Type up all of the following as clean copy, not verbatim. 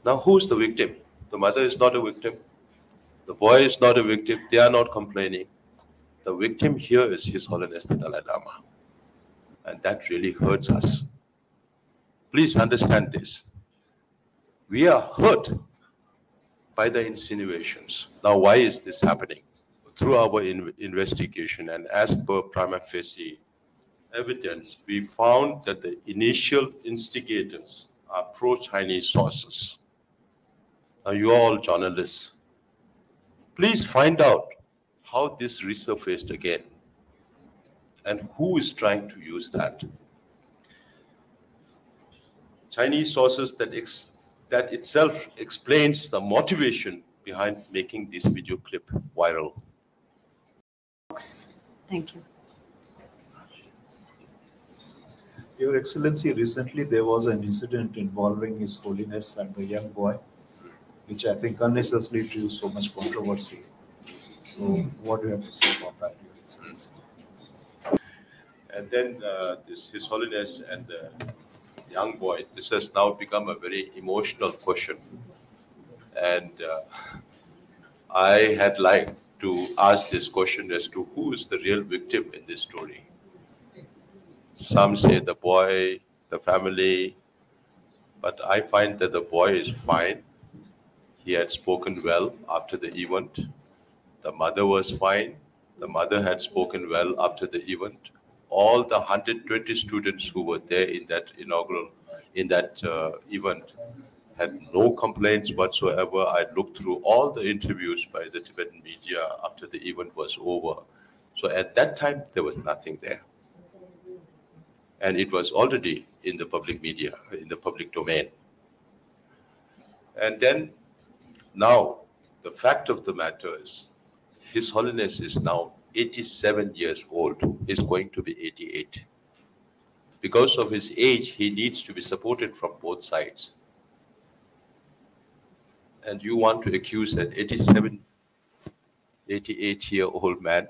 Now, who's the victim? The mother is not a victim. The boy is not a victim. They are not complaining. The victim here is His Holiness the Dalai Lama. And that really hurts us. Please understand this. We are hurt by the insinuations. Now, why is this happening? Through our investigation and as per prima facie evidence, we found that the initial instigators are pro-Chinese sources. Now, you are all journalists. Please find out how this resurfaced again and who is trying to use that. Chinese sources that itself explains the motivation behind making this video clip viral. Thank you. Your Excellency, recently there was an incident involving His Holiness and the young boy, which I think unnecessarily drew so much controversy. So, what do you have to say about that, Your Excellency? And then this His Holiness and the young boy, this has now become a very emotional question. And I had liked to ask this question as to who is the real victim in this story. Some say the boy, the family, but I find that the boy is fine. He had spoken well after the event. The mother was fine. The mother had spoken well after the event. All the 120 students who were there in that event had no complaints whatsoever. I looked through all the interviews by the Tibetan media after the event was over. So at that time, there was nothing there. And it was already in the public media, in the public domain. And then now, the fact of the matter is, His Holiness is now 87 years old, is going to be 88. Because of his age, he needs to be supported from both sides. And you want to accuse an 87, 88-year-old man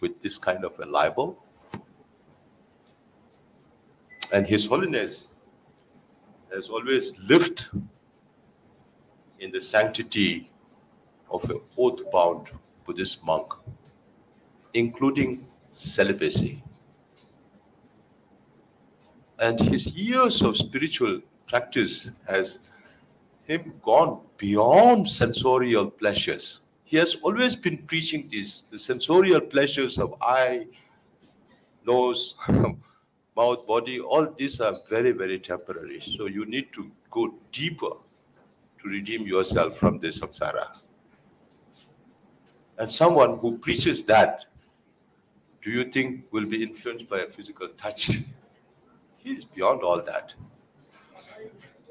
with this kind of a libel? And His Holiness has always lived in the sanctity of an oath-bound Buddhist monk, including celibacy. And his years of spiritual practice has him gone beyond sensorial pleasures. He has always been preaching this, the sensorial pleasures of eye, nose, mouth, body, all these are very, very temporary. So you need to go deeper to redeem yourself from this samsara. And someone who preaches that, do you think will be influenced by a physical touch? He is beyond all that.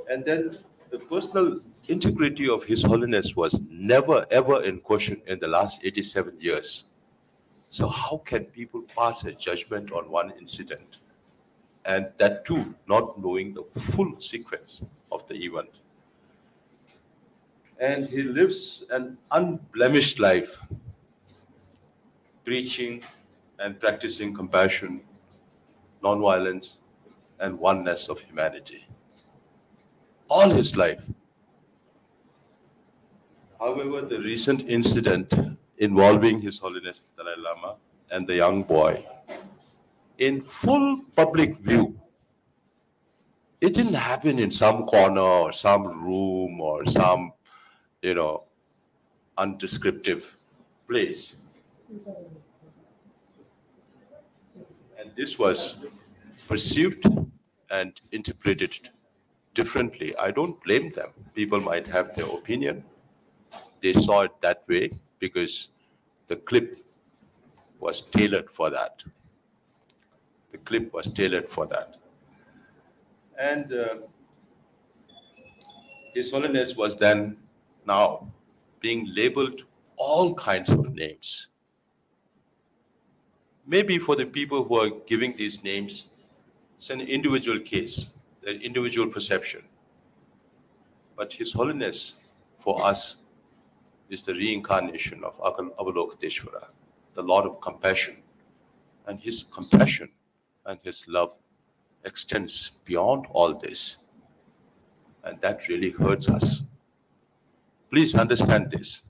And then the personal integrity of His Holiness was never, ever in question in the last 87 years. So how can people pass a judgment on one incident? And that too, not knowing the full sequence of the event. And he lives an unblemished life, preaching and practicing compassion, nonviolence, and oneness of humanity. All his life. However, the recent incident involving His Holiness Dalai Lama and the young boy, in full public view, it didn't happen in some corner or some room or some, undescriptive place. And this was perceived and interpreted differently. I don't blame them. People might have their opinion. They saw it that way because the clip was tailored for that. The clip was tailored for that. And His Holiness was then now being labeled all kinds of names. Maybe for the people who are giving these names, it's an individual case, an individual perception. But His Holiness, for us, is the reincarnation of Avalokiteshvara, the Lord of compassion. And His compassion and His love extends beyond all this. And that really hurts us. Please understand this.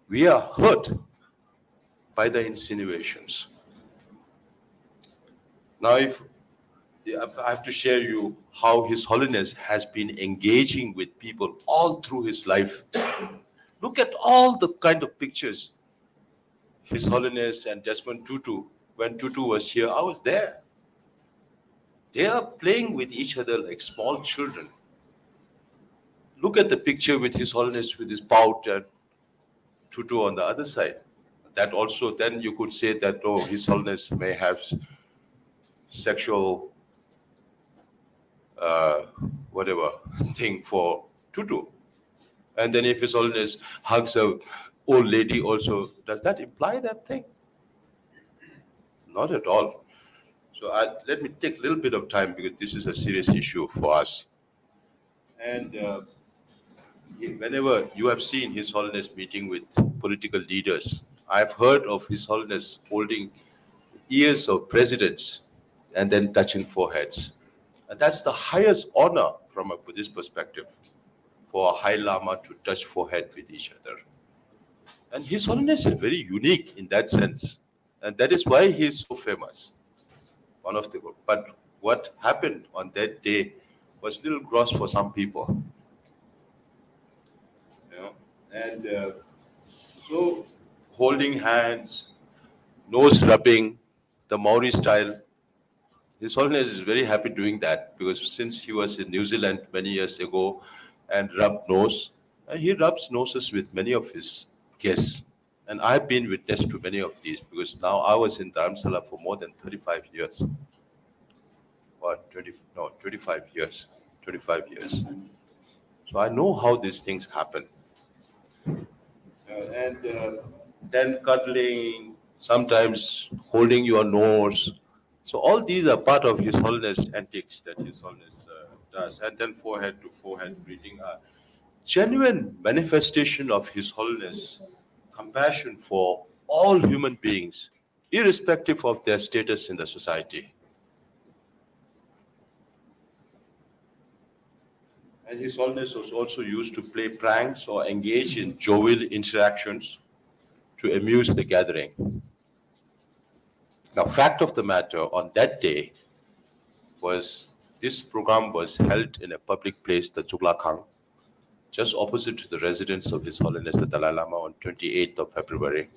We are hurt by the insinuations. Now, if I have to share you how His Holiness has been engaging with people all through his life. Look at all the kind of pictures. His Holiness and Desmond Tutu, when Tutu was here, I was there. They are playing with each other like small children. Look at the picture with His Holiness with his pout and Tutu on the other side. That also, then you could say that, oh, His Holiness may have sexual whatever thing for Tutu. And then if His Holiness hugs a old lady also, does that imply that thing? Not at all. So let me take a little bit of time because this is a serious issue for us. And whenever you have seen His Holiness meeting with political leaders, I've heard of His Holiness holding ears of presidents and then touching foreheads. And that's the highest honor from a Buddhist perspective, for a High Lama to touch forehead with each other. And His Holiness is very unique in that sense. And that is why he is so famous. One of the, but what happened on that day was a little gross for some people. You know? And so holding hands, nose rubbing, the Maori style. His Holiness is very happy doing that because since he was in New Zealand many years ago and rubbed nose, and he rubs noses with many of his guests. And I've been witness to many of these because now I was in Dharamsala for more than 35 years. Or 25 years. 25 years. So I know how these things happen. Then cuddling, sometimes holding your nose. So all these are part of His Holiness antics that His Holiness does. And then forehead to forehead greeting, a genuine manifestation of His Holiness compassion for all human beings, irrespective of their status in the society. And His Holiness was also used to play pranks or engage in jovial interactions to amuse the gathering. Now, fact of the matter, on that day was this program was held in a public place, the Chuglakang, just opposite to the residence of His Holiness the Dalai Lama on 28th of February.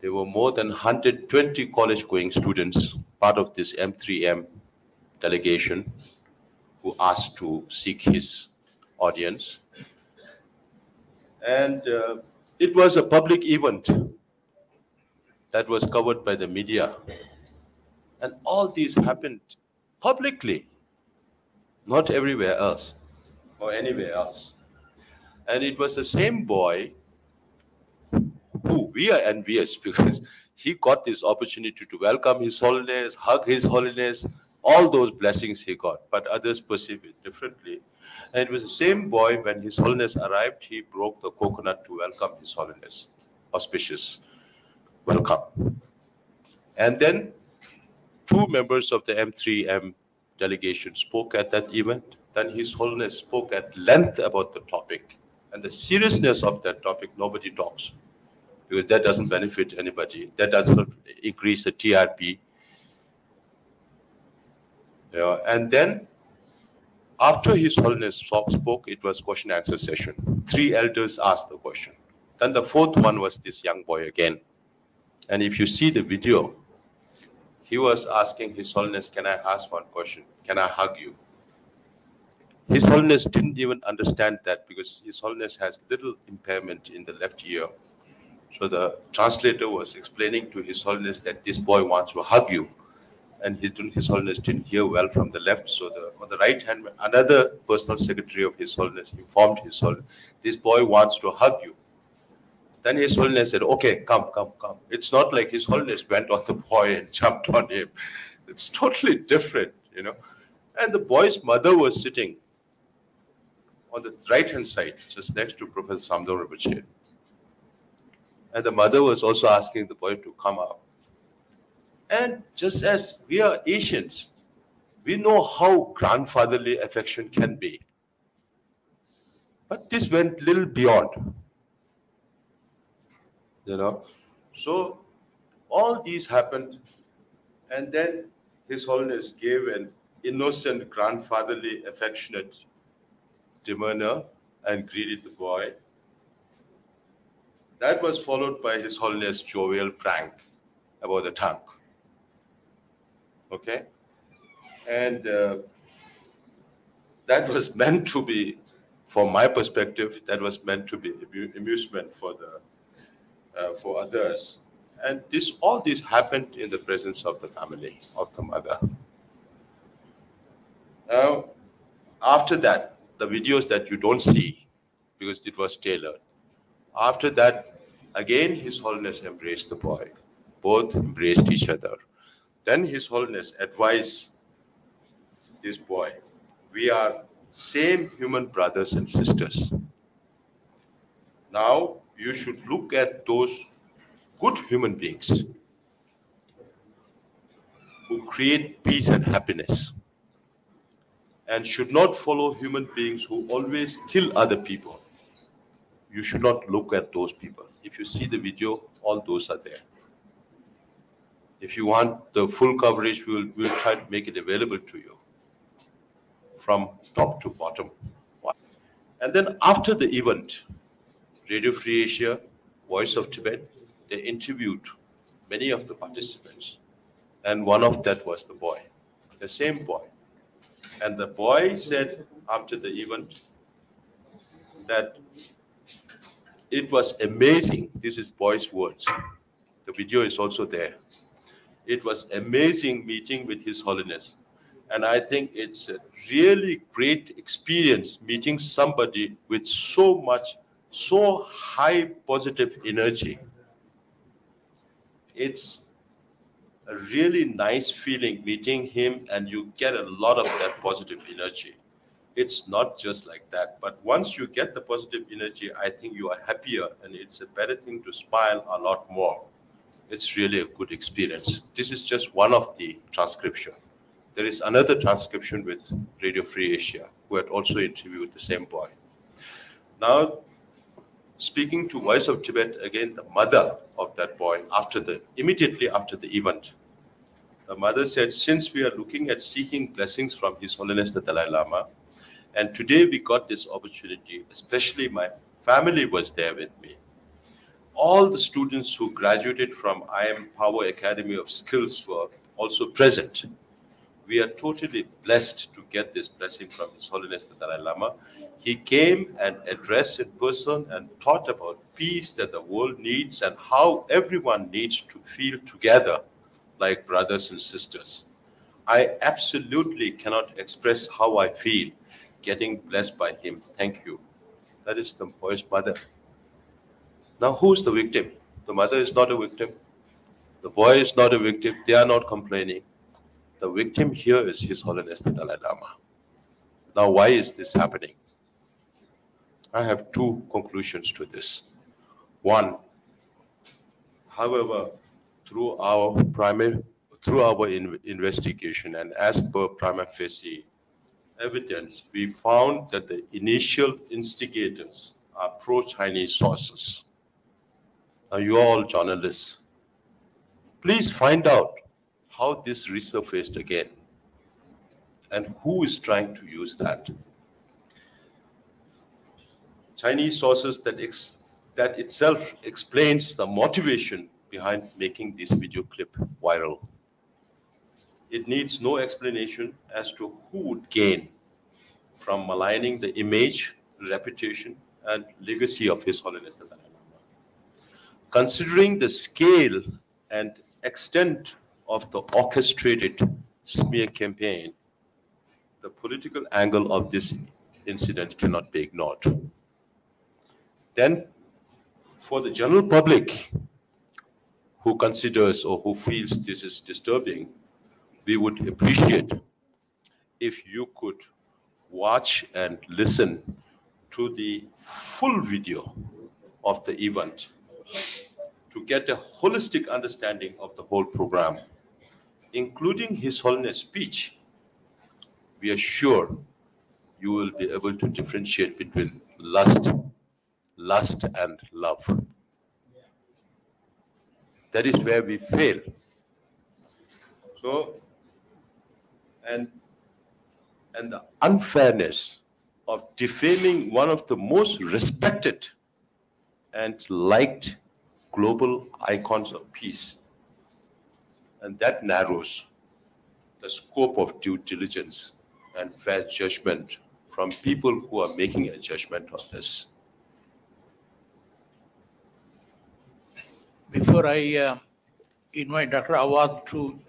There were more than 120 college-going students, part of this M3M delegation, who asked to seek his audience. And it was a public event that was covered by the media. And all these happened publicly, not everywhere else or anywhere else. And it was the same boy who we are envious because he got this opportunity to welcome His Holiness, hug His Holiness, all those blessings he got, but others perceive it differently. And it was the same boy, when His Holiness arrived, he broke the coconut to welcome His Holiness. Auspicious welcome. And then 2 members of the M3M delegation spoke at that event. Then His Holiness spoke at length about the topic. And the seriousness of that topic, nobody talks, because that doesn't benefit anybody. That doesn't increase the TRP. Yeah. And then after His Holiness spoke, it was question answer session. 3 elders asked the question. Then the 4th one was this young boy again. And if you see the video, he was asking His Holiness, can I ask one question? Can I hug you? His Holiness didn't even understand that because His Holiness has little impairment in the left ear. So the translator was explaining to His Holiness that this boy wants to hug you. And His Holiness didn't hear well from the left. So on the right hand, another personal secretary of His Holiness informed His Holiness, this boy wants to hug you. Then His Holiness said, okay, come. It's not like His Holiness went on the boy and jumped on him. It's totally different, you know. And the boy's mother was sitting on the right-hand side, just next to Professor Samdor Rinpoche. And the mother was also asking the boy to come up. And just as we are Asians, we know how grandfatherly affection can be. But this went a little beyond, you know. So all these happened, and then His Holiness gave an innocent, grandfatherly, affectionate demeanor and greeted the boy. That was followed by His Holiness' jovial prank about the tongue. Okay? And that was meant to be, from my perspective, that was meant to be amusement for others. And all this happened in the presence of the family, of the mother. Now, after that, the videos that you don't see, because it was tailored, after that, again, His Holiness embraced the boy. Both embraced each other. Then His Holiness advised this boy, we are same human brothers and sisters. Now, you should look at those good human beings who create peace and happiness, and should not follow human beings who always kill other people. You should not look at those people. If you see the video, all those are there. If you want the full coverage, we'll try to make it available to you from top to bottom. And then after the event, Radio Free Asia, Voice of Tibet, they interviewed many of the participants. And one of that was the boy, the same boy. And the boy said after the event that it was amazing. This is boy's words. The video is also there. It was amazing meeting with His Holiness. And I think it's a really great experience meeting somebody with so high positive energy. It's a really nice feeling meeting him, and you get a lot of that positive energy. It's not just like that, but once you get the positive energy, I think you are happier, and it's a better thing to smile a lot more. It's really a good experience. This is just one of the transcription. There is another transcription with Radio Free Asia, who had also interviewed the same boy. Now, speaking to Voice of Tibet, again, the mother of that boy, immediately after the event, the mother said, since we are looking at seeking blessings from His Holiness the Dalai Lama, and today we got this opportunity, especially my family was there with me. All the students who graduated from I Am Power Academy of Skills were also present. We are totally blessed to get this blessing from His Holiness the Dalai Lama. He came and addressed in person and taught about peace that the world needs and how everyone needs to feel together like brothers and sisters. I absolutely cannot express how I feel getting blessed by him. Thank you. That is the boy's mother. Now, who's the victim? The mother is not a victim. The boy is not a victim. They are not complaining. The victim here is His Holiness the Dalai Lama. Now, why is this happening? I have two conclusions to this. One, however, through our investigation and as per prima facie evidence, we found that the initial instigators are pro-Chinese sources. Now, you are all journalists. Please find out how this resurfaced again and who is trying to use that. Chinese sources that itself explains the motivation behind making this video clip viral. It needs no explanation as to who would gain from maligning the image, reputation, and legacy of His Holiness the Dalai Lama. Considering the scale and extent of the orchestrated smear campaign, the political angle of this incident cannot be ignored. Then, for the general public who considers or who feels this is disturbing, we would appreciate if you could watch and listen to the full video of the event to get a holistic understanding of the whole program, including His Holiness' speech. We are sure you will be able to differentiate between lust and love. That is where we fail. So, and the unfairness of defaming one of the most respected and liked global icons of peace. And that narrows the scope of due diligence and fair judgment from people who are making a judgment on this. Before I invite Dr. Awad to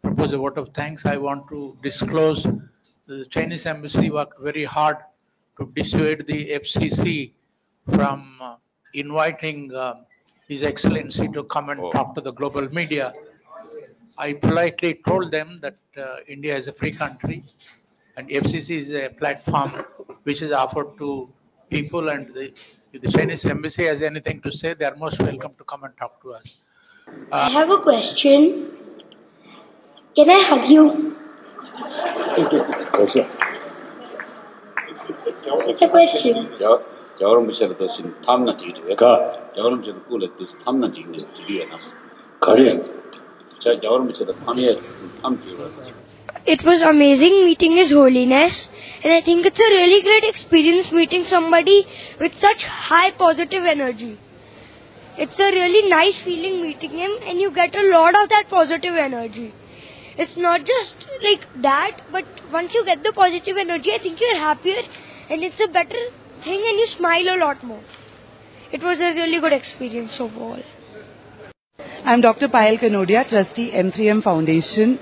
propose a vote of thanks, I want to disclose the Chinese embassy worked very hard to dissuade the FCC from inviting His Excellency to come and talk to the global media. I politely told them that India is a free country and FCC is a platform which is offered to people, and if the Chinese embassy has anything to say, they are most welcome to come and talk to us. I have a question. Can I hug you? It's a question. It was amazing meeting His Holiness, and I think it's a really great experience meeting somebody with such high positive energy. It's a really nice feeling meeting him, and you get a lot of that positive energy. It's not just like that, but once you get the positive energy, I think you're happier, and it's a better thing, and you smile a lot more. It was a really good experience overall. I'm Dr. Payal Kanodia, Trustee M3M Foundation.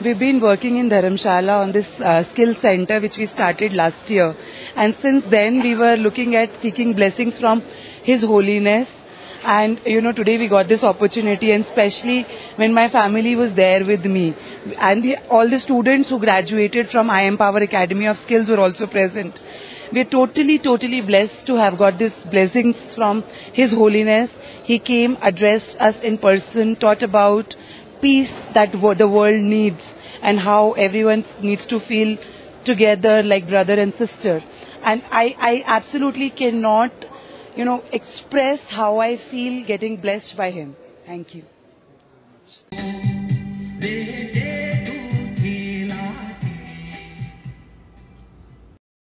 We've been working in Dharamshala on this skill center which we started last year, and since then we were looking at seeking blessings from His Holiness. And today we got this opportunity, and especially when my family was there with me, and all the students who graduated from I Empower Academy of Skills were also present. We're totally blessed to have got these blessings from His Holiness. He came, addressed us in person, taught about peace that the world needs, and how everyone needs to feel together like brother and sister. And I absolutely cannot express how I feel getting blessed by him. Thank you.